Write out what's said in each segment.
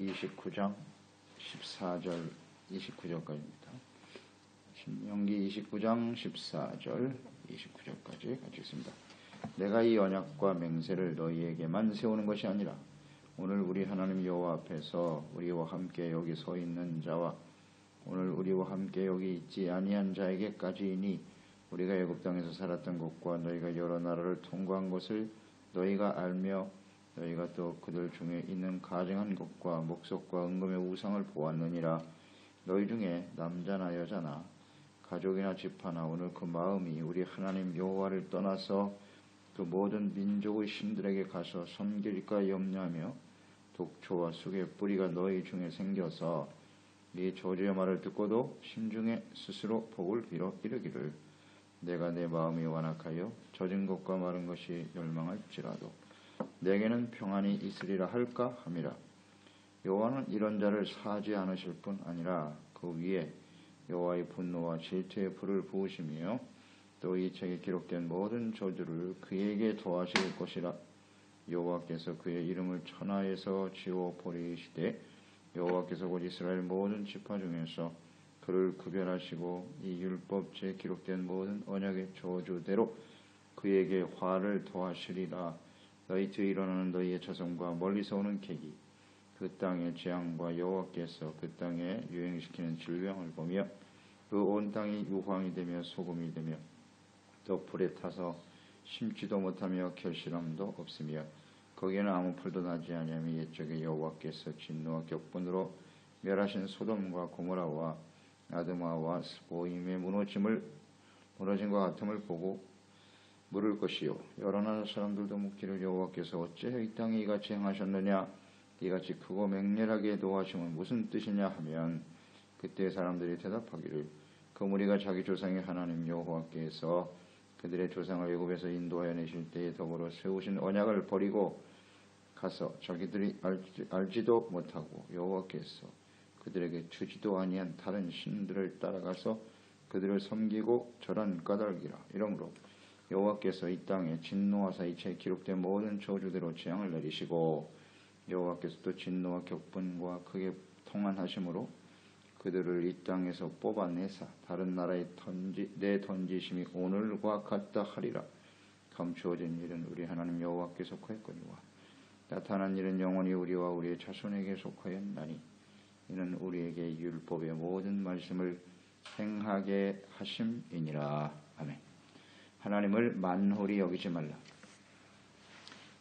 29장 14절 29절까지입니다. 신명기 29장 14절 29절까지 같이 읽습니다. 내가 이 언약과 맹세를 너희에게만 세우는 것이 아니라 오늘 우리 하나님 여호와 앞에서 우리와 함께 여기 서 있는 자와 오늘 우리와 함께 여기 있지 아니한 자에게까지이니 우리가 애굽 땅에서 살았던 곳과 너희가 여러 나라를 통과한 것을 너희가 알며 너희가 또 그들 중에 있는 가증한 것과 목석과 은금의 우상을 보았느니라. 너희 중에 남자나 여자나 가족이나 집하나 오늘 그 마음이 우리 하나님 여호와를 떠나서 그 모든 민족의 신들에게 가서 섬길까 염려하며 독초와 쑥의 뿌리가 너희 중에 생겨서 이 저주의 말을 듣고도 심중에 스스로 복을 빌어 이르기를 내가 내 마음이 완악하여 젖은 것과 마른 것이 멸망할지라도 내게는 평안이 있으리라 할까 함이라. 여호와는 이런 자를 사하지 않으실 뿐 아니라 그 위에 여호와의 분노와 질투의 불을 부으시며 또 이 책에 기록된 모든 저주를 그에게 더하실 것이라. 여호와께서 그의 이름을 천하에서 지워 버리시되 여호와께서 곧 이스라엘 모든 지파 중에서 그를 구별하시고 이 율법지에 기록된 모든 언약의 저주대로 그에게 화를 더하시리라. 너희 뒤에 일어나는 너희의 자손과 멀리서 오는 객이 그 땅의 재앙과 여호와께서 그 땅에 유행시키는 질병을 보며 그 온 땅이 유황이 되며 소금이 되며 또 불에 타서 심지도 못하며 결실함도 없으며 거기에는 아무 풀도 나지 아니하며 옛적에 여호와께서 진노와 격분으로 멸하신 소돔과 고모라와 아드마와 스보임의 무너진 것 같음을 보고 물을 것이요 여러 나라 사람들도 묻기를 여호와께서 어찌하여 이 땅에 이같이 행하셨느냐 이같이 크고 맹렬하게 노하심은 무슨 뜻이냐 하면 그때 사람들이 대답하기를 그 무리가 자기 조상의 하나님 여호와께서 그들의 조상을 애굽에서 인도하여 내실 때에 더불어 세우신 언약을 버리고 가서 자기들이 알지도 못하고 여호와께서 그들에게 주지도 아니한 다른 신들을 따라가서 그들을 섬기고 절한 까닭이라. 이러므로 여호와께서 이 땅에 진노하사 이 책에 기록된 모든 저주대로 재앙을 내리시고 여호와께서 또 진노와 격분과 크게 통한하심으로 그들을 이 땅에서 뽑아내사 다른 나라에 던지심이 오늘과 같다 하리라. 감추어진 일은 우리 하나님 여호와께 속하였거니와 나타난 일은 영원히 우리와 우리의 자손에게 속하였나니 이는 우리에게 율법의 모든 말씀을 행하게 하심이니라. 아멘. 하나님을 만홀히 여기지 말라.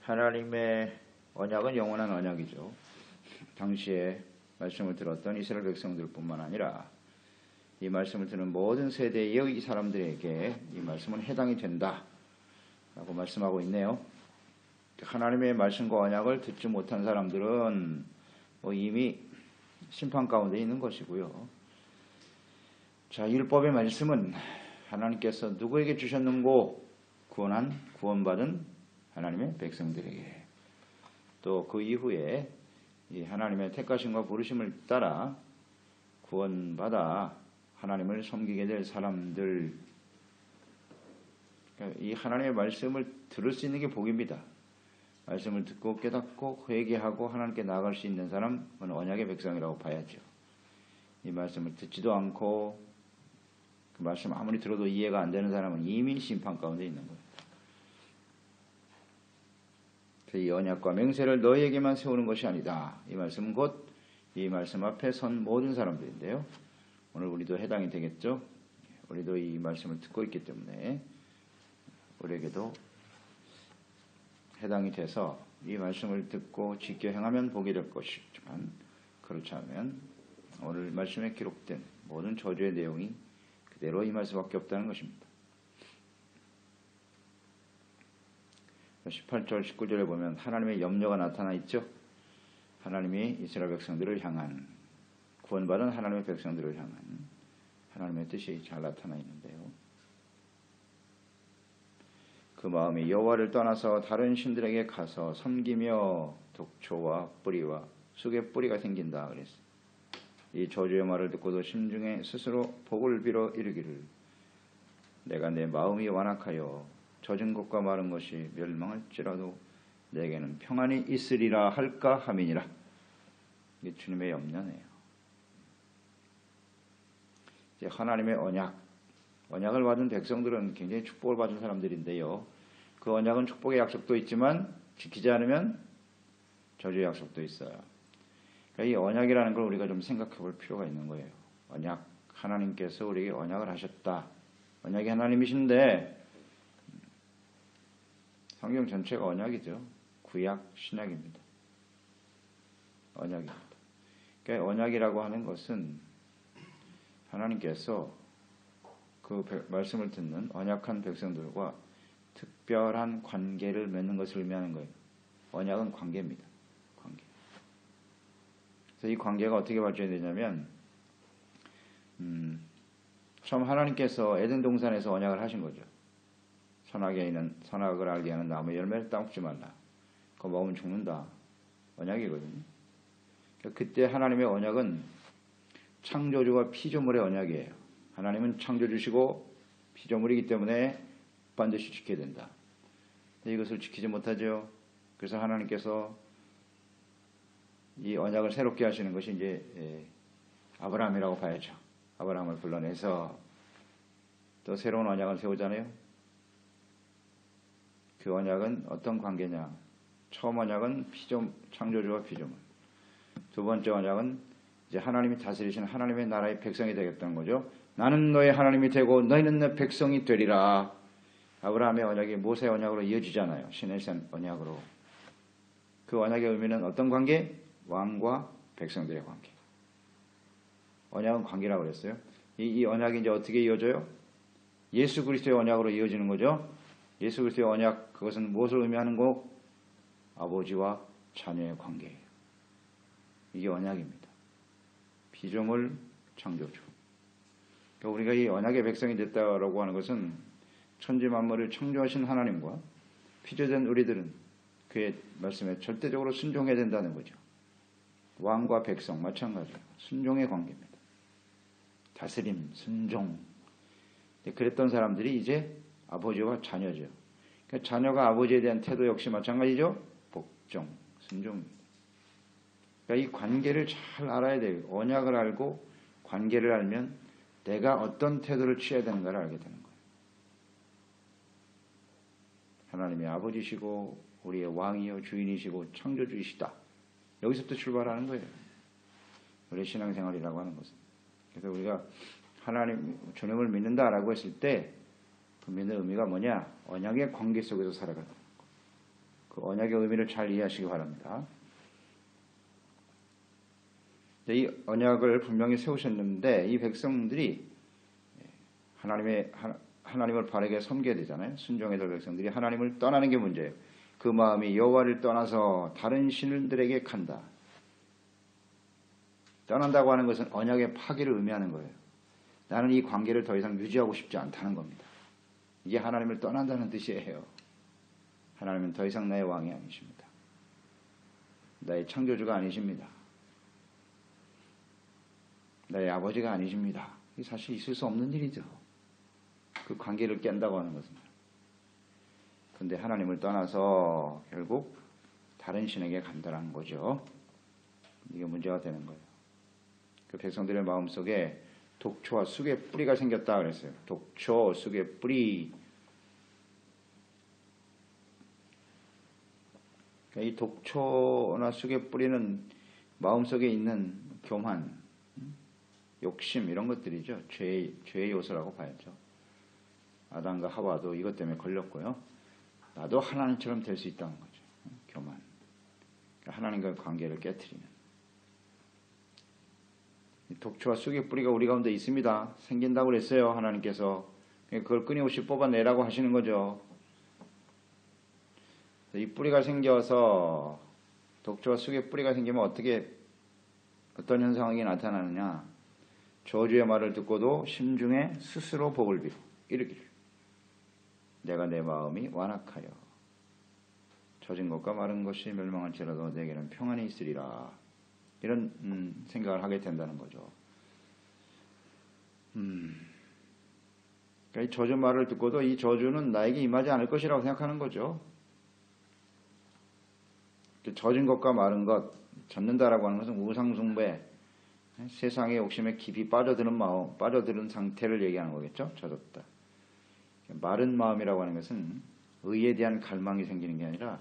하나님의 언약은 영원한 언약이죠. 당시에 말씀을 들었던 이스라엘 백성들뿐만 아니라 이 말씀을 듣는 모든 세대의 이 사람들에게 이 말씀은 해당이 된다 라고 말씀하고 있네요. 하나님의 말씀과 언약을 듣지 못한 사람들은 이미 심판 가운데 있는 것이고요. 자, 율법의 말씀은 하나님께서 누구에게 주셨는고 구원받은 하나님의 백성들에게 또 그 이후에 이 하나님의 택하심과 부르심을 따라 구원받아 하나님을 섬기게 될 사람들, 이 하나님의 말씀을 들을 수 있는 게 복입니다. 말씀을 듣고 깨닫고 회개하고 하나님께 나아갈 수 있는 사람은 언약의 백성이라고 봐야죠. 이 말씀을 듣지도 않고 그 말씀 아무리 들어도 이해가 안 되는 사람은 이미 심판 가운데 있는 거예요. 이 언약과 맹세를 너희에게만 세우는 것이 아니다. 이 말씀은 곧 이 말씀 앞에 선 모든 사람들인데요. 오늘 우리도 해당이 되겠죠. 우리도 이 말씀을 듣고 있기 때문에 우리에게도 해당이 돼서 이 말씀을 듣고 지켜 행하면 복이 될 것이지만 그렇지 않으면 오늘 말씀에 기록된 모든 저주의 내용이 그대로 임할 수밖에 없다는 것입니다. 18절 19절에 보면 하나님의 염려가 나타나 있죠. 하나님이 이스라엘 백성들을 향한 구원받은 하나님의 백성들을 향한 하나님의 뜻이 잘 나타나 있는데요. 그 마음이 여호와를 떠나서 다른 신들에게 가서 섬기며 독초와 뿌리와 쑥의 뿌리가 생긴다 그랬어요. 이 저주의 말을 듣고도 심중에 스스로 복을 빌어 이르기를 내가 내 마음이 완악하여 젖은 것과 마른 것이 멸망할지라도 내게는 평안이 있으리라 할까 함이니라. 이게 주님의 염려네요. 이제 하나님의 언약을 받은 백성들은 굉장히 축복을 받은 사람들인데요. 그 언약은 축복의 약속도 있지만 지키지 않으면 저주의 약속도 있어요. 그러니까 이 언약이라는 걸 우리가 좀 생각해 볼 필요가 있는 거예요. 언약, 하나님께서 우리에게 언약을 하셨다. 언약이 하나님이신데 성경 전체가 언약이죠. 구약, 신약입니다. 언약입니다. 그러니까 언약이라고 하는 것은 하나님께서 그 말씀을 듣는 언약한 백성들과 특별한 관계를 맺는 것을 의미하는 거예요. 언약은 관계입니다. 관계. 그래서 이 관계가 어떻게 발전이 되냐면 처음 하나님께서 에덴 동산에서 언약을 하신 거죠. 선악을 알게 하는 나무의 열매를 따먹지 말라. 그거 먹으면 죽는다. 언약이거든요. 그때 하나님의 언약은 창조주와 피조물의 언약이에요. 하나님은 창조주시고 피조물이기 때문에 반드시 지켜야 된다. 근데 이것을 지키지 못하죠. 그래서 하나님께서 이 언약을 새롭게 하시는 것이 이제 아브라함이라고 봐야죠. 아브라함을 불러내서 또 새로운 언약을 세우잖아요. 그 언약은 어떤 관계냐? 처음 언약은 창조주와 피조물. 두 번째 언약은 이제 하나님이 다스리시는 하나님의 나라의 백성이 되겠다는 거죠. 나는 너의 하나님이 되고 너희는 내 백성이 되리라. 아브라함의 언약이 모세의 언약으로 이어지잖아요. 시내산 언약으로. 그 언약의 의미는 어떤 관계? 왕과 백성들의 관계. 언약은 관계라고 그랬어요. 이 언약이 이제 어떻게 이어져요? 예수 그리스도의 언약으로 이어지는 거죠. 예수 그리스도의 언약, 그것은 무엇을 의미하는 거? 아버지와 자녀의 관계예요. 이게 언약입니다. 피조물 창조주. 그러니까 우리가 이 언약의 백성이 됐다라고 하는 것은 천지 만물을 창조하신 하나님과 피조된 우리들은 그의 말씀에 절대적으로 순종해야 된다는 거죠. 왕과 백성 마찬가지예요. 순종의 관계입니다. 다스림, 순종. 그랬던 사람들이 이제 아버지와 자녀죠. 그러니까 자녀가 아버지에 대한 태도 역시 마찬가지죠. 복종, 순종입니다. 그러니까 이 관계를 잘 알아야 돼요. 언약을 알고 관계를 알면 내가 어떤 태도를 취해야 되는가를 알게 되는 거예요. 하나님의 아버지시고 우리의 왕이요 주인이시고 창조주이시다. 여기서부터 출발하는 거예요. 우리의 신앙생활이라고 하는 것은. 그래서 우리가 하나님, 주님을 믿는다라고 했을 때 그 믿는 의미가 뭐냐? 언약의 관계 속에서 살아가는 거. 그 언약의 의미를 잘 이해하시기 바랍니다. 이 언약을 분명히 세우셨는데 이 백성들이 하나님을 바르게 섬겨야 되잖아요. 순종해야 될 백성들이 하나님을 떠나는 게 문제예요. 그 마음이 여호와를 떠나서 다른 신들에게 간다. 떠난다고 하는 것은 언약의 파기를 의미하는 거예요. 나는 이 관계를 더 이상 유지하고 싶지 않다는 겁니다. 이게 하나님을 떠난다는 뜻이에요. 하나님은 더 이상 나의 왕이 아니십니다. 나의 창조주가 아니십니다. 나의 아버지가 아니십니다. 이게 사실 있을 수 없는 일이죠. 그 관계를 깬다고 하는 것은. 그런데 하나님을 떠나서 결국 다른 신에게 간다는 거죠. 이게 문제가 되는 거예요. 그 백성들의 마음속에 독초와 쑥의 뿌리가 생겼다 그랬어요. 독초, 쑥의 뿌리. 이 독초나 쑥의 뿌리는 마음속에 있는 교만, 욕심 이런 것들이죠. 죄의 요소라고 봐야죠. 아담과 하와도 이것 때문에 걸렸고요. 나도 하나님처럼 될 수 있다는 거죠. 교만. 하나님과의 관계를 깨트리는. 독초와 쑥의 뿌리가 우리 가운데 있습니다. 생긴다고 그랬어요. 하나님께서. 그걸 끊임없이 뽑아내라고 하시는 거죠. 이 뿌리가 생겨서 독초와 쑥의 뿌리가 생기면 어떤 현상이 나타나느냐. 저주의 말을 듣고도 심중에 스스로 복을 빌어 이르기를 내가 내 마음이 완악하여 젖은 것과 마른 것이 멸망할지라도 내게는 평안이 있으리라. 이런 생각을 하게 된다는 거죠. 그러니까 이 저주 말을 듣고도 이 저주는 나에게 임하지 않을 것이라고 생각하는 거죠. 젖은 것과 마른 것, 젖는다라고 하는 것은 우상숭배, 세상의 욕심에 깊이 빠져드는 마음, 빠져드는 상태를 얘기하는 거겠죠. 젖었다. 마른 마음이라고 하는 것은 의에 대한 갈망이 생기는 게 아니라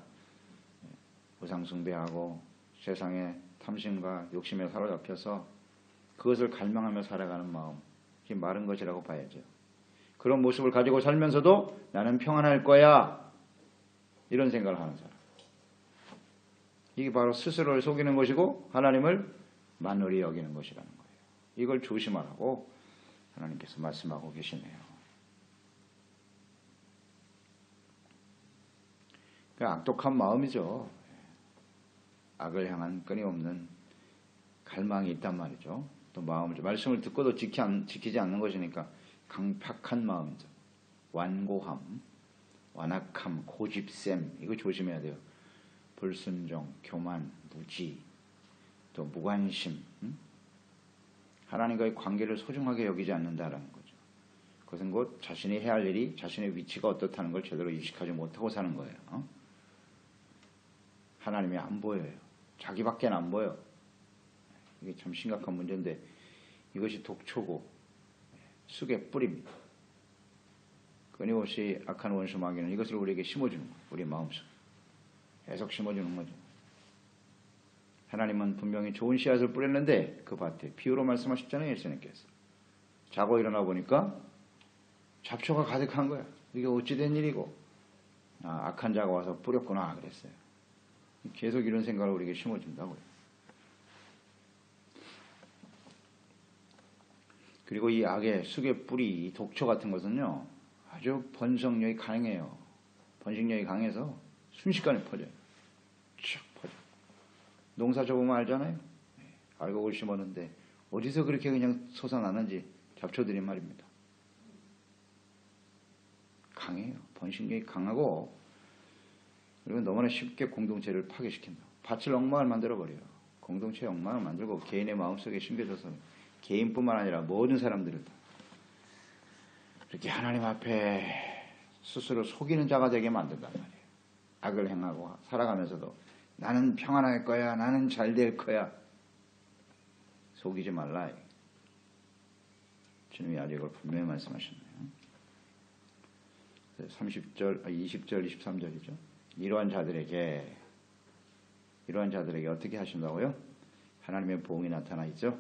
우상숭배하고 세상의 탐심과 욕심에 사로잡혀서 그것을 갈망하며 살아가는 마음, 이게 마른 것이라고 봐야죠. 그런 모습을 가지고 살면서도 나는 평안할 거야, 이런 생각을 하는 사람. 이게 바로 스스로를 속이는 것이고 하나님을 만홀히 여기는 것이라는 거예요. 이걸 조심하라고 하나님께서 말씀하고 계시네요. 그 악독한 마음이죠. 악을 향한 끊임없는 갈망이 있단 말이죠. 또 마음을, 말씀을 듣고도 지키지 않는 것이니까 강팍한 마음이죠. 완고함, 완악함, 고집셈, 이거 조심해야 돼요. 불순종, 교만, 무지, 또 무관심, 하나님과의 관계를 소중하게 여기지 않는다라는 거죠. 그것은 곧 자신이 해야 할 일이, 자신의 위치가 어떻다는 걸 제대로 인식하지 못하고 사는 거예요. 하나님이 안 보여요. 자기밖에 안 보여. 이게 참 심각한 문제인데 이것이 독초고 쑥의 뿌리입니다. 끊임없이 악한 원수 마귀는 이것을 우리에게 심어주는 거예요. 우리 마음속에 계속 심어주는 거죠. 하나님은 분명히 좋은 씨앗을 뿌렸는데 그 밭에 비유로 말씀하셨잖아요. 예수님께서. 자고 일어나 보니까 잡초가 가득한 거야. 이게 어찌된 일이고, 악한 자가 와서 뿌렸구나 그랬어요. 계속 이런 생각을 우리에게 심어준다고요. 그리고 이 악의 쑥의 뿌리, 이 독초 같은 것은요, 아주 번성력이 강해요. 번식력이 강해서 순식간에 퍼져요. 쫙 퍼져. 농사 져보면 알잖아요. 알곡을 심었는데 어디서 그렇게 그냥 솟아나는지 잡초들이 말입니다. 강해요. 번식력이 강하고, 그리고 너무나 쉽게 공동체를 파괴시킨다. 밭을 엉망을 만들어버려요. 공동체의 엉망을 만들고 개인의 마음속에 심겨져서 개인뿐만 아니라 모든 사람들을 이렇게 하나님 앞에 스스로 속이는 자가 되게 만든단 말이에요. 악을 행하고 살아가면서도 나는 평안할 거야, 나는 잘 될 거야. 속이지 말라. 주님이 아주 이걸 분명히 말씀하셨네요. 20절, 23절이죠. 이러한 자들에게 어떻게 하신다고요? 하나님의 보응이 나타나 있죠.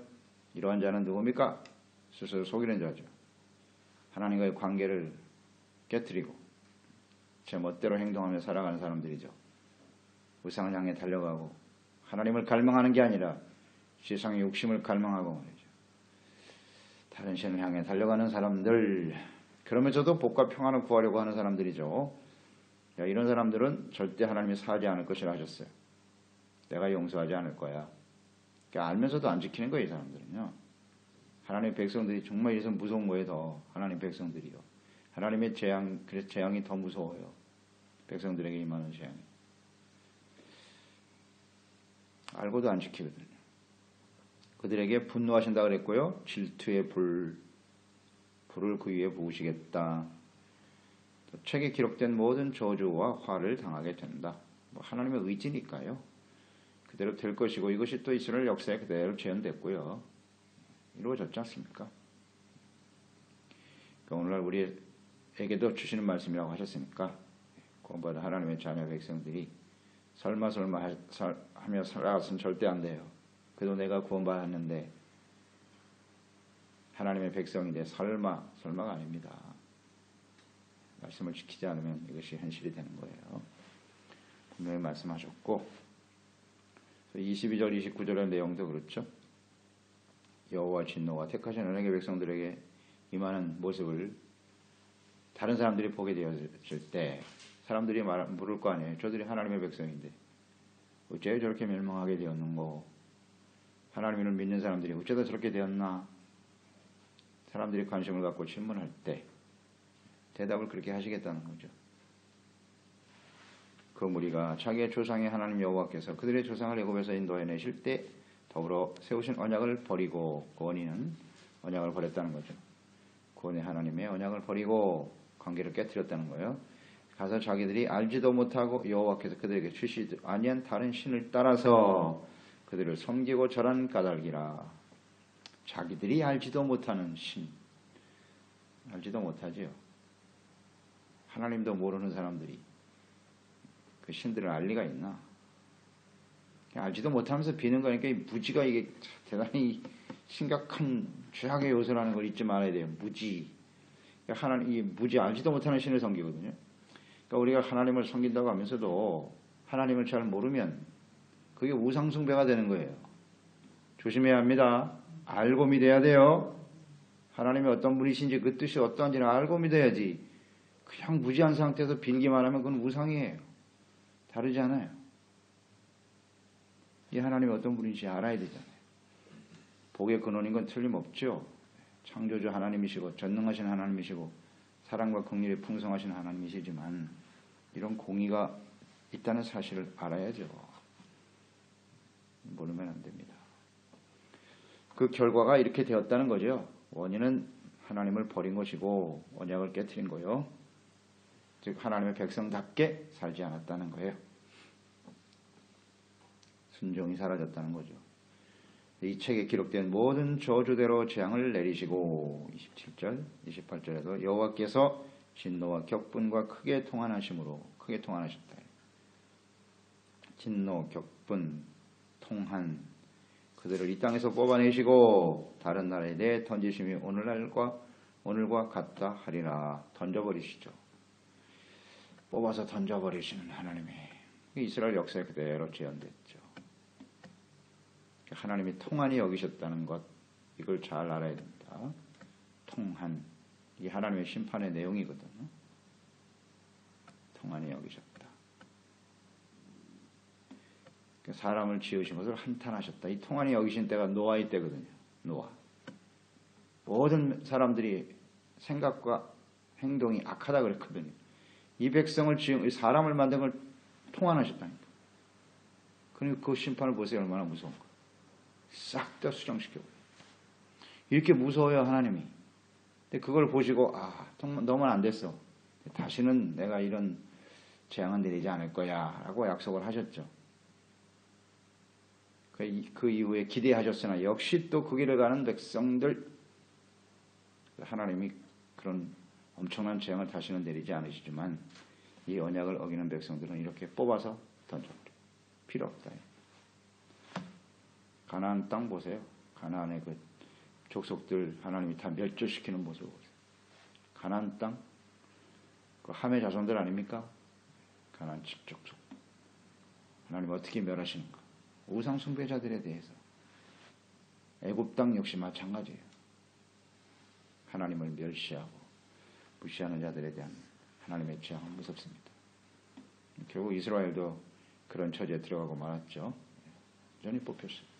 이러한 자는 누굽니까? 스스로 속이는 자죠. 하나님과의 관계를 깨뜨리고 제 멋대로 행동하며 살아가는 사람들이죠. 우상을 향해 달려가고 하나님을 갈망하는 게 아니라 세상의 욕심을 갈망하고 말이죠. 다른 신을 향해 달려가는 사람들, 그러면서도 복과 평안을 구하려고 하는 사람들이죠. 이런 사람들은 절대 하나님이 사하지 않을 것이라 하셨어요. 내가 용서하지 않을 거야. 그러니까 알면서도 안 지키는 거예요. 이 사람들은요. 하나님의 백성들이 정말 이래서 무서운 거예요. 더 하나님 백성들이요. 하나님의 재앙, 그래서 재앙이 더 무서워요. 백성들에게 임하는 재앙이. 알고도 안 지키거든요. 그들에게 분노하신다 그랬고요. 질투의 불을 그 위에 부으시겠다. 또 책에 기록된 모든 저주와 화를 당하게 된다. 하나님의 의지니까요. 그대로 될 것이고, 이것이 또 이스라엘 역사에 그대로 재현됐고요. 이루어졌지 않습니까? 그러니까 오늘날 우리에게도 주시는 말씀이라고 하셨으니까 구원받은 하나님의 자녀 백성들이 설마 하며 살아가서는 절대 안 돼요. 그래도 내가 구원받았는데 하나님의 백성인데 설마가 아닙니다. 말씀을 지키지 않으면 이것이 현실이 되는 거예요. 분명히 말씀하셨고, 22절 29절의 내용도 그렇죠. 여호와 진노가 택하신 언약의 백성들에게 임하는 모습을 다른 사람들이 보게 되었을 때 사람들이 물을 거 아니에요. 저들이 하나님의 백성인데 어째 저렇게 멸망하게 되었는고, 하나님을 믿는 사람들이 어쩌다 저렇게 되었나. 사람들이 관심을 갖고 질문할 때 대답을 그렇게 하시겠다는 거죠. 그 무리가 자기의 조상의 하나님 여호와께서 그들의 조상을 애굽에서 인도해내실 때 더불어 세우신 언약을 버리고, 구원이는 언약을 버렸다는 거죠. 구원의 하나님의 언약을 버리고 관계를 깨뜨렸다는 거예요. 가서 자기들이 알지도 못하고 여호와께서 그들에게 주시지 아니한 다른 신을 따라서 그들을 섬기고 절한 까닭이라. 자기들이 알지도 못하는 신, 알지도 못하지요. 하나님도 모르는 사람들이 그 신들을 알 리가 있나? 알지도 못하면서 비는 거니까 이 무지가 이게 대단히 심각한 죄악의 요소라는 걸 잊지 말아야 돼요. 무지. 하나님, 이 무지 알지도 못하는 신을 섬기거든요. 그러니까 우리가 하나님을 섬긴다고 하면서도 하나님을 잘 모르면 그게 우상숭배가 되는 거예요. 조심해야 합니다. 알고 믿어야 돼요. 하나님이 어떤 분이신지 그 뜻이 어떠한지는 알고 믿어야지. 그냥 무지한 상태에서 빌기만 하면 그건 우상이에요. 다르지 않아요. 이 하나님이 어떤 분인지 알아야 되잖아요. 복의 근원인 건 틀림없죠. 창조주 하나님이시고 전능하신 하나님이시고 사랑과 긍휼이 풍성하신 하나님이시지만 이런 공의가 있다는 사실을 알아야죠. 모르면 안 됩니다. 그 결과가 이렇게 되었다는 거죠. 원인은 하나님을 버린 것이고 언약을 깨트린 거요. 즉 하나님의 백성답게 살지 않았다는 거예요. 순종이 사라졌다는 거죠. 이 책에 기록된 모든 저주대로 재앙을 내리시고 27절, 28절에도 여호와께서 진노와 격분과 크게 통한하심으로 크게 통한하셨다. 진노, 격분, 통한 그들을 이 땅에서 뽑아내시고 다른 나라에 내 던지심이 오늘과 같다 하리라. 던져버리시죠. 뽑아서 던져버리시는 하나님의 이스라엘 역사에 그대로 재현됐죠. 하나님이 통한이 여기셨다는 것, 이걸 잘 알아야 됩니다. 통한, 이 하나님의 심판의 내용이거든요. 통한이 여기셨다. 사람을 지으신 것을 한탄하셨다. 이 통한이 여기신 때가 노아의 때거든요. 노아. 모든 사람들이 생각과 행동이 악하다 그랬거든요. 이 백성을 지은, 이 사람을 만든 걸 통한하셨다니까. 그러니까 그 심판을 보세요. 얼마나 무서운가. 싹 다 수정시켜요. 이렇게 무서워요, 하나님이. 근데 그걸 보시고, 너무 안 됐어. 다시는 내가 이런 재앙은 내리지 않을 거야. 라고 약속을 하셨죠. 그 이후에 기대하셨으나 역시 또 그 길을 가는 백성들, 하나님이 그런 엄청난 재앙을 다시는 내리지 않으시지만 이 언약을 어기는 백성들은 이렇게 뽑아서 던져버려요. 필요 없다. 가나안 땅 보세요. 가나안의 그 족속들 하나님이 다 멸절시키는 모습을 보세요. 가나안 땅, 그 함의 자손들 아닙니까? 가나안 족속. 하나님 어떻게 멸하시는가? 우상 숭배자들에 대해서. 애굽 땅 역시 마찬가지예요. 하나님을 멸시하고 무시하는 자들에 대한 하나님의 재앙은 무섭습니다. 결국 이스라엘도 그런 처지에 들어가고 말았죠. 여전히 뽑혔어요.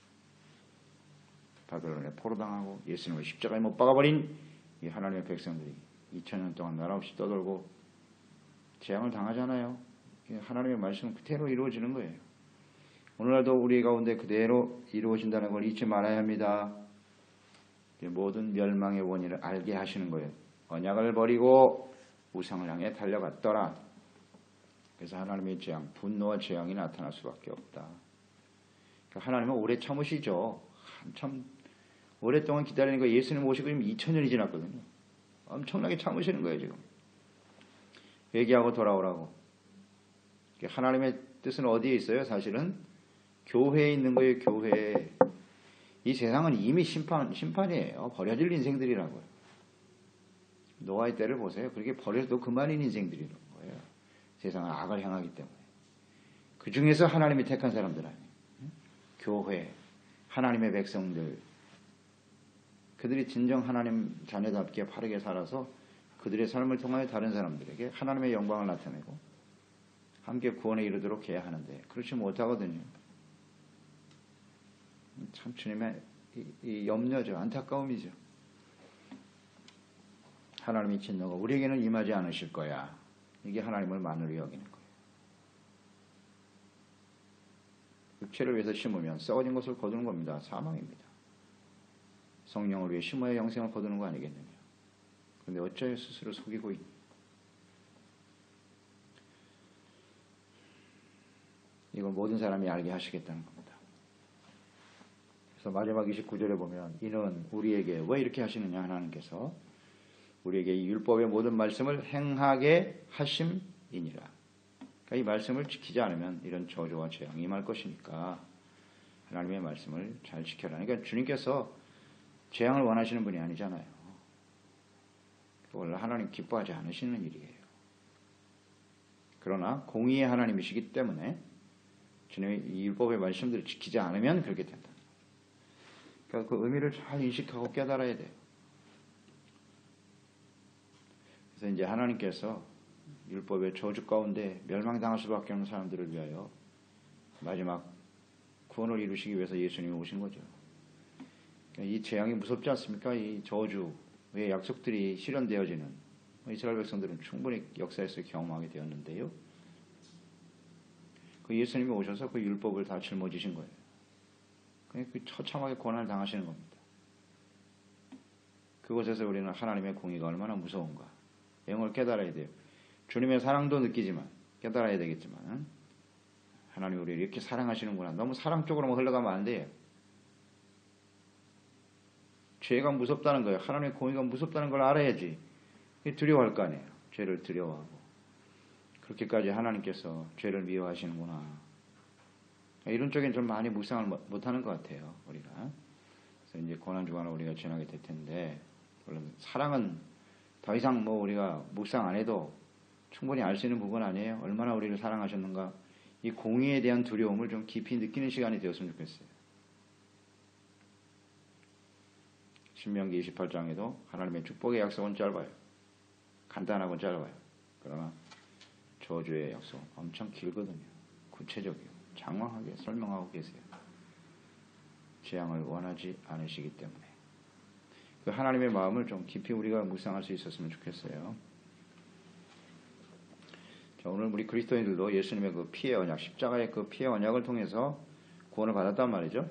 바벨론에 포로당하고 예수님을 십자가에 못 박아버린 이 하나님의 백성들이 2000년 동안 나라 없이 떠돌고 재앙을 당하잖아요. 하나님의 말씀은 그대로 이루어지는 거예요. 오늘날도 우리 가운데 그대로 이루어진다는 걸 잊지 말아야 합니다. 모든 멸망의 원인을 알게 하시는 거예요. 언약을 버리고 우상을 향해 달려갔더라. 그래서 하나님의 재앙, 분노와 재앙이 나타날 수밖에 없다. 하나님은 오래 참으시죠. 한참 오랫동안 기다리는 거예요. 예수님 오시고 지금 2000년이 지났거든요. 엄청나게 참으시는 거예요, 지금. 회개하고 돌아오라고. 하나님의 뜻은 어디에 있어요? 사실은 교회에 있는 거예요, 교회에. 이 세상은 이미 심판이에요. 버려질 인생들이라고요. 노아의 때를 보세요. 그렇게 버려도 그만인 인생들이라는 거예요. 세상은 악을 향하기 때문에. 그 중에서 하나님이 택한 사람들 아니에요. 교회, 하나님의 백성들. 그들이 진정 하나님 자녀답게 바르게 살아서 그들의 삶을 통하여 다른 사람들에게 하나님의 영광을 나타내고 함께 구원에 이르도록 해야 하는데 그렇지 못하거든요. 참 주님의 이 염려죠. 안타까움이죠. 하나님의 진노가 우리에게는 임하지 않으실 거야. 이게 하나님을 만으로 여기는 거예요. 육체를 위해서 심으면 썩어진 것을 거두는 겁니다. 사망입니다. 성령을 위해 심어야 영생을 거두는 거 아니겠느냐. 그런데 어쩌여 스스로 속이고 있니? 이걸 모든 사람이 알게 하시겠다는 겁니다. 그래서 마지막 29절에 보면 이는 우리에게 왜 이렇게 하시느냐 하나님께서 우리에게 이 율법의 모든 말씀을 행하게 하심이니라. 그러니까 이 말씀을 지키지 않으면 이런 저주와 재앙이 임할 것이니까 하나님의 말씀을 잘 지켜라. 그러니까 주님께서 재앙을 원하시는 분이 아니잖아요. 원래 하나님 기뻐하지 않으시는 일이에요. 그러나 공의의 하나님이시기 때문에 주님의 이 율법의 말씀들을 지키지 않으면 그렇게 된다. 그러니까 그 의미를 잘 인식하고 깨달아야 돼요. 그래서 이제 하나님께서 율법의 저주 가운데 멸망당할 수밖에 없는 사람들을 위하여 마지막 구원을 이루시기 위해서 예수님이 오신 거죠. 그러니까 이 재앙이 무섭지 않습니까? 이 저주의 약속들이 실현되어지는 이스라엘 백성들은 충분히 역사에서 경험하게 되었는데요. 그 예수님이 오셔서 그 율법을 다 짊어지신 거예요. 그 처참하게 고난을 당하시는 겁니다. 그곳에서 우리는 하나님의 공의가 얼마나 무서운가 영을 깨달아야 돼요. 주님의 사랑도 느끼지만 깨달아야 되겠지만 하나님이 우리를 이렇게 사랑하시는구나. 너무 사랑 쪽으로만 흘러가면 안 돼요. 죄가 무섭다는 거예요. 하나님의 공의가 무섭다는 걸 알아야지. 두려워할 거 아니에요. 죄를 두려워하고. 그렇게까지 하나님께서 죄를 미워하시는구나. 이런 쪽엔 좀 많이 묵상을 못하는 것 같아요. 우리가. 그래서 이제 고난주간을 우리가 지나게 될 텐데 물론 사랑은 더 이상 우리가 묵상 안 해도 충분히 알 수 있는 부분 아니에요. 얼마나 우리를 사랑하셨는가. 이 공의에 대한 두려움을 좀 깊이 느끼는 시간이 되었으면 좋겠어요. 신명기 28장에도 하나님의 축복의 약속은 짧아요. 간단하고 짧아요. 그러나 저주의 약속은 엄청 길거든요. 구체적이요. 장황하게 설명하고 계세요. 재앙을 원하지 않으시기 때문에. 그 하나님의 마음을 좀 깊이 우리가 묵상할 수 있었으면 좋겠어요. 자, 오늘 우리 그리스도인들도 예수님의 그 피의 언약, 십자가의 그 피의 언약을 통해서 구원을 받았단 말이죠.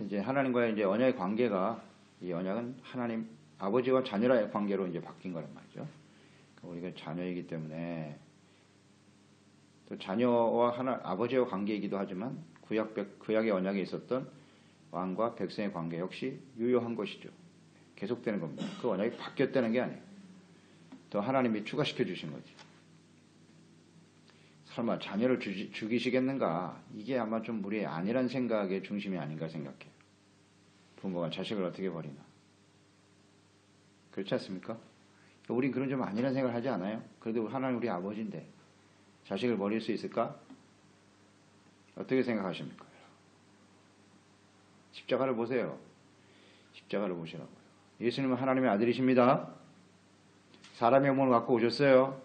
이제 하나님과의 이제 언약의 관계가 이 언약은 하나님 아버지와 자녀라의 관계로 이제 바뀐 거란 말이죠. 우리가 자녀이기 때문에 또 자녀와 아버지와 관계이기도 하지만 구약의 언약에 있었던 왕과 백성의 관계 역시 유효한 것이죠. 계속되는 겁니다. 그 언약이 바뀌었다는 게 아니에요. 또 하나님이 추가시켜 주신 거지. 설마 자녀를 죽이시겠는가? 이게 아마 좀 우리의 아니란 생각의 중심이 아닌가 생각해요. 부모가 자식을 어떻게 버리나. 그렇지 않습니까? 우린 그런 좀 아니란 생각을 하지 않아요? 그래도 하나님 우리 아버지인데 자식을 버릴 수 있을까? 어떻게 생각하십니까? 십자가를 보세요. 십자가를 보시라고요. 예수님은 하나님의 아들이십니다. 사람의 몸을 갖고 오셨어요.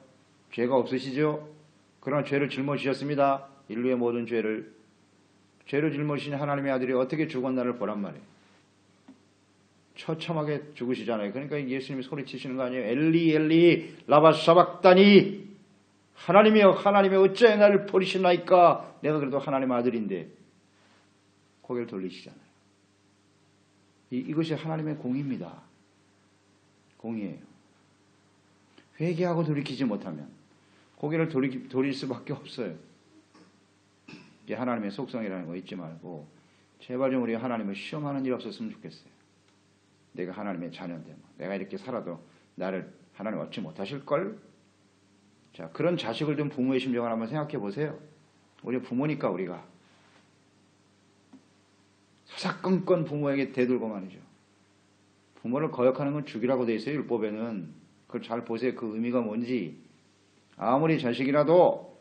죄가 없으시죠? 그러나 죄를 짊어지셨습니다. 인류의 모든 죄를 짊어지신 하나님의 아들이 어떻게 죽었나를 보란 말이에요. 처참하게 죽으시잖아요. 그러니까 예수님이 소리치시는 거 아니에요. 엘리 엘리 라바 사박다니 하나님이여 하나님이여 어찌하여 나를 버리시나이까. 내가 그래도 하나님의 아들인데 고개를 돌리시잖아요. 이것이 하나님의 공의입니다. 공의예요. 회개하고 돌이키지 못하면 고개를 돌릴 수밖에 없어요. 이게 하나님의 속성이라는 거 잊지 말고 제발 좀 우리 하나님을 시험하는 일 없었으면 좋겠어요. 내가 하나님의 자녀인데 내가 이렇게 살아도 나를 하나님 얻지 못하실걸? 자, 그런 자식을 둔 부모의 심정을 한번 생각해 보세요. 우리 부모니까 우리가 사사건건 부모에게 대들고 말이죠. 부모를 거역하는 건 죽이라고 돼 있어요. 율법에는. 그걸 잘 보세요. 그 의미가 뭔지. 아무리 자식이라도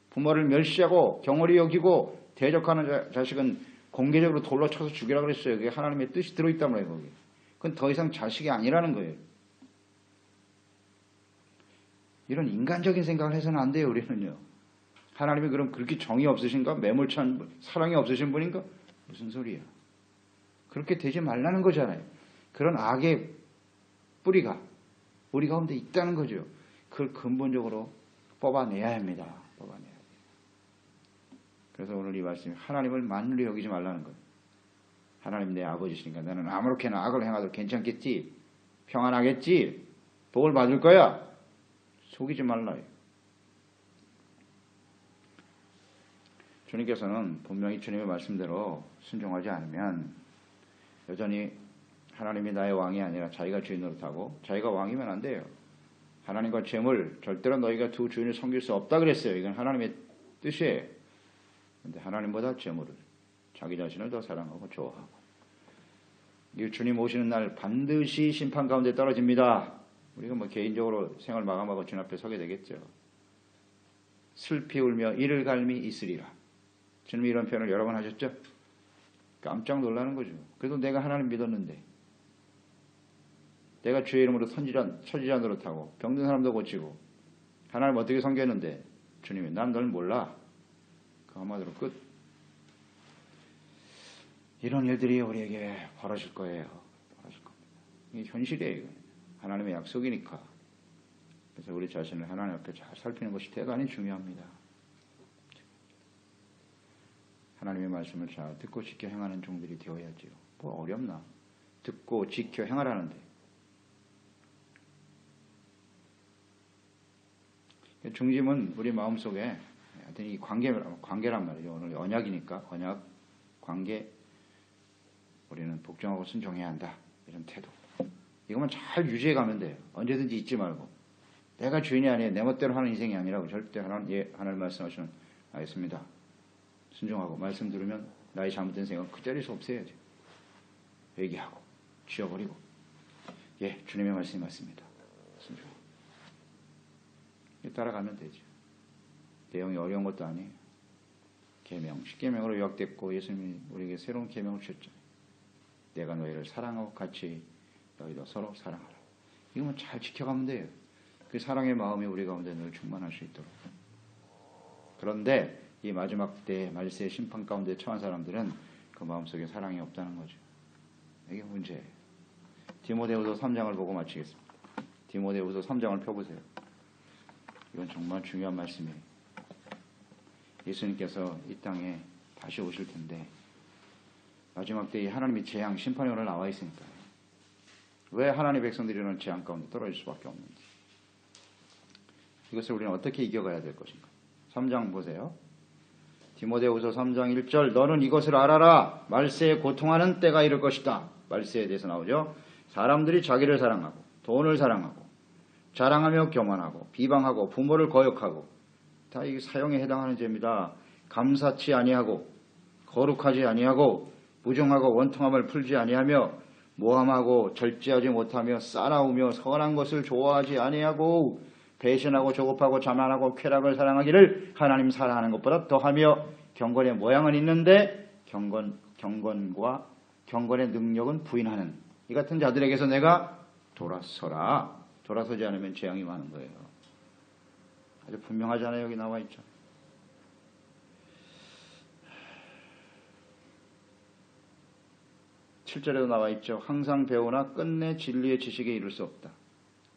부모를 멸시하고 경홀히 여기고 대적하는 자식은 공개적으로 돌로 쳐서 죽이라고 그랬어요. 그게 하나님의 뜻이 들어있단 말이에요. 거기. 그건 더 이상 자식이 아니라는 거예요. 이런 인간적인 생각을 해서는 안 돼요. 우리는요. 하나님이 그럼 그렇게 정이 없으신가? 매몰찬 분, 사랑이 없으신 분인가? 무슨 소리야. 그렇게 되지 말라는 거잖아요. 그런 악의 뿌리가 우리 가운데 있다는 거죠. 그걸 근본적으로 뽑아내야 합니다. 뽑아내야 돼요. 그래서 오늘 이 말씀이 하나님을 만물히 여기지 말라는 거예요. 하나님 내 아버지시니까 나는 아무렇게나 악을 행하도 괜찮겠지. 평안하겠지. 복을 받을 거야. 속이지 말라요. 주님께서는 분명히 주님의 말씀대로 순종하지 않으면 여전히 하나님이 나의 왕이 아니라 자기가 주인 노릇하고 자기가 왕이면 안 돼요. 하나님과 재물 절대로 너희가 두 주인을 섬길 수 없다 그랬어요. 이건 하나님의 뜻이에요. 근데 하나님보다 재물을 자기 자신을 더 사랑하고 좋아하고 이 주님 오시는 날 반드시 심판 가운데 떨어집니다. 우리가 뭐 개인적으로 생을 마감하고 주님 앞에 서게 되겠죠. 슬피 울며 이를 갈미 있으리라. 주님이 이런 표현을 여러 번 하셨죠. 깜짝 놀라는 거죠. 그래도 내가 하나님 믿었는데 내가 주의 이름으로 천지자 노릇하고 병든 사람도 고치고 하나님 어떻게 섬겼는데 주님이 난 널 몰라. 그 한마디로 끝. 이런 일들이 우리에게 벌어질 거예요. 벌어질 겁니다. 이게 현실이에요. 하나님의 약속이니까. 그래서 우리 자신을 하나님 앞에 잘 살피는 것이 대단히 중요합니다. 하나님의 말씀을 잘 듣고 지켜 행하는 종들이 되어야지요. 뭐 어렵나. 듣고 지켜 행하라는데. 중심은 우리 마음속에 하여튼 이 관계란 말이죠. 오늘 언약이니까 언약, 관계 우리는 복종하고 순종해야 한다. 이런 태도. 이것만 잘 유지해 가면 돼요. 언제든지 잊지 말고. 내가 주인이 아니에요. 내 멋대로 하는 인생이 아니라고 절대 하나님 말씀하시는 알겠습니다. 순종하고 말씀 들으면 나의 잘못된 생각 그 자리에서 없애야지. 회개하고 지워버리고 주님의 말씀이 맞습니다. 순종. 따라가면 되죠. 내용이 어려운 것도 아니에요. 계명, 십계명으로 요약됐고 예수님이 우리에게 새로운 계명을 주셨잖아요. 내가 너희를 사랑하고 같이 너희도 서로 사랑하라. 이거만 잘 지켜가면 돼요. 그 사랑의 마음이 우리 가운데 늘 충만할 수 있도록. 그런데 이 마지막 때 말세의 심판 가운데 처한 사람들은 그 마음속에 사랑이 없다는 거죠. 이게 문제예요. 디모데후서 3장을 보고 마치겠습니다. 디모데후서 3장을 펴보세요. 이건 정말 중요한 말씀이에요. 예수님께서 이 땅에 다시 오실 텐데 마지막 때에 하나님의 재앙, 심판이 오늘 나와 있으니까요. 왜 하나님의 백성들이는 재앙 가운데 떨어질 수밖에 없는지. 이것을 우리는 어떻게 이겨가야 될 것인가. 3장 보세요. 디모데후서 3장 1절 너는 이것을 알아라. 말세에 고통하는 때가 이를 것이다. 말세에 대해서 나오죠. 사람들이 자기를 사랑하고 돈을 사랑하고 자랑하며 교만하고 비방하고 부모를 거역하고 다 이 사형에 해당하는 죄입니다. 감사치 아니하고 거룩하지 아니하고 무정하고 원통함을 풀지 아니하며 모함하고 절제하지 못하며 싸나우며 선한 것을 좋아하지 아니하고 배신하고 조급하고 자만하고 쾌락을 사랑하기를 하나님 사랑하는 것보다 더하며 경건의 모양은 있는데 경건과 경건의 능력은 부인하는 이 같은 자들에게서 내가 돌아서라. 돌아서지 않으면 재앙이 많은 거예요. 아주 분명하잖아요. 여기 나와 있죠. (7절에도) 나와 있죠. 항상 배우나 끝내 진리의 지식에 이를 수 없다.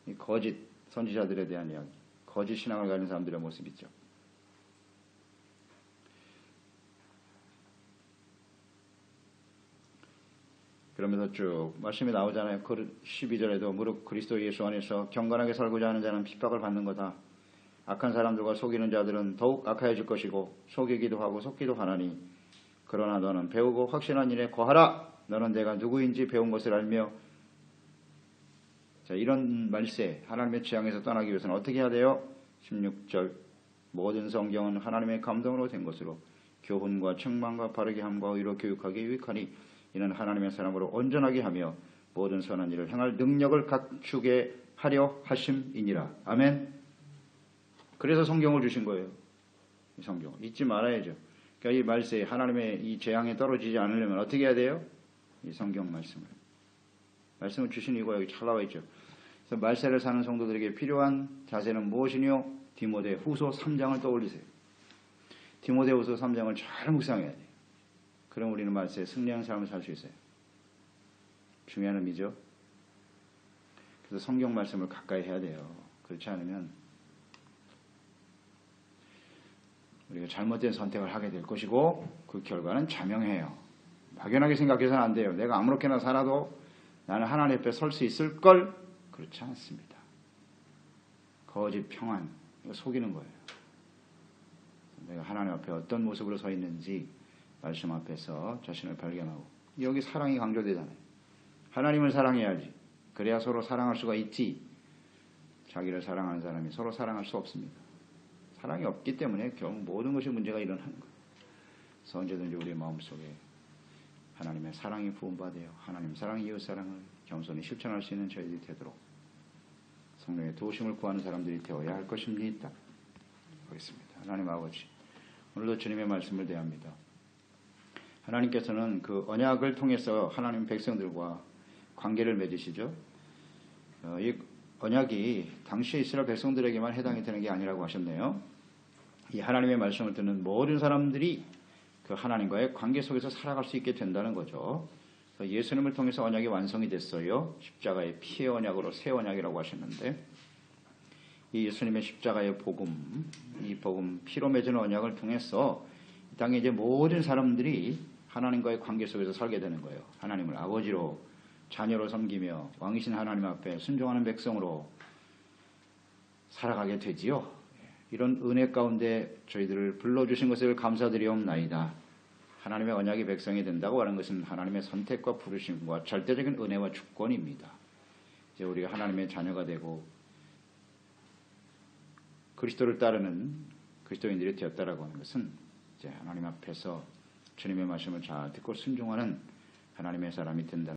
이 거짓 선지자들에 대한 이야기, 거짓 신앙을 가진 사람들의 모습이죠. 그러면서 쭉 말씀이 나오잖아요. 12절에도 무릇 그리스도 예수 안에서 경건하게 살고자 하는 자는 핍박을 받는 거다. 악한 사람들과 속이는 자들은 더욱 악하여질 것이고 속이기도 하고 속기도 하나니 그러나 너는 배우고 확신한 일에 거하라. 너는 내가 누구인지 배운 것을 알며. 자, 이런 말세 하나님의 재앙에서 떠나기 위해서는 어떻게 해야 돼요? 16절 모든 성경은 하나님의 감동으로 된 것으로 교훈과 책망과 바르게 함과 의로 교육하기 유익하니 이는 하나님의 사람으로 온전하게 하며 모든 선한 일을 행할 능력을 갖추게 하려 하심이니라. 아멘. 그래서 성경을 주신 거예요. 이 성경 잊지 말아야죠. 그러니까 이 말세에 하나님의 이 재앙에 떨어지지 않으려면 어떻게 해야 돼요? 이 성경 말씀을 주신 이유가 여기 잘 나와 있죠. 그래서 말세를 사는 성도들에게 필요한 자세는 무엇이뇨? 디모데후서 3장을 떠올리세요. 디모데후서 3장을 잘 묵상해야 돼요. 그럼 우리는 말세에 승리하는 삶을 살 수 있어요. 중요한 의미죠. 그래서 성경 말씀을 가까이 해야 돼요. 그렇지 않으면 우리가 잘못된 선택을 하게 될 것이고 그 결과는 자명해요. 막연하게 생각해서는 안 돼요. 내가 아무렇게나 살아도 나는 하나님 앞에 설 수 있을 걸. 그렇지 않습니다. 거짓 평안 이거 속이는 거예요. 내가 하나님 앞에 어떤 모습으로 서 있는지 말씀 앞에서 자신을 발견하고, 여기 사랑이 강조되잖아요. 하나님을 사랑해야지. 그래야 서로 사랑할 수가 있지. 자기를 사랑하는 사람이 서로 사랑할 수 없습니다. 사랑이 없기 때문에 결국 모든 것이 문제가 일어나는 거예요. 그래서 언제든지 우리의 마음속에 하나님의 사랑이 부음받아요. 하나님 사랑, 이웃 사랑을 겸손히 실천할 수 있는 저희들이 되도록 성령의 도우심을 구하는 사람들이 되어야 할 것입니다. 보겠습니다. 하나님 아버지, 오늘도 주님의 말씀을 대합니다. 하나님께서는 그 언약을 통해서 하나님 백성들과 관계를 맺으시죠. 이 언약이 당시 이스라엘 백성들에게만 해당이 되는 게 아니라고 하셨네요. 이 하나님의 말씀을 듣는 모든 사람들이 그 하나님과의 관계 속에서 살아갈 수 있게 된다는 거죠. 예수님을 통해서 언약이 완성이 됐어요. 십자가의 피의 언약으로 새 언약이라고 하셨는데, 이 예수님의 십자가의 복음, 이 복음 피로 맺은 언약을 통해서 이 땅에 이제 모든 사람들이 하나님과의 관계 속에서 살게 되는 거예요. 하나님을 아버지로, 자녀로 섬기며 왕이신 하나님 앞에 순종하는 백성으로 살아가게 되지요. 이런 은혜 가운데 저희들을 불러주신 것을 감사드리옵나이다. 하나님의 언약이 백성이 된다고 하는 것은 하나님의 선택과 부르심과 절대적인 은혜와 주권입니다. 이제 우리가 하나님의 자녀가 되고 그리스도를 따르는 그리스도인들이 되었다라고 하는 것은 이제 하나님 앞에서 주님의 말씀을 잘 듣고 순종하는 하나님의 사람이 된다.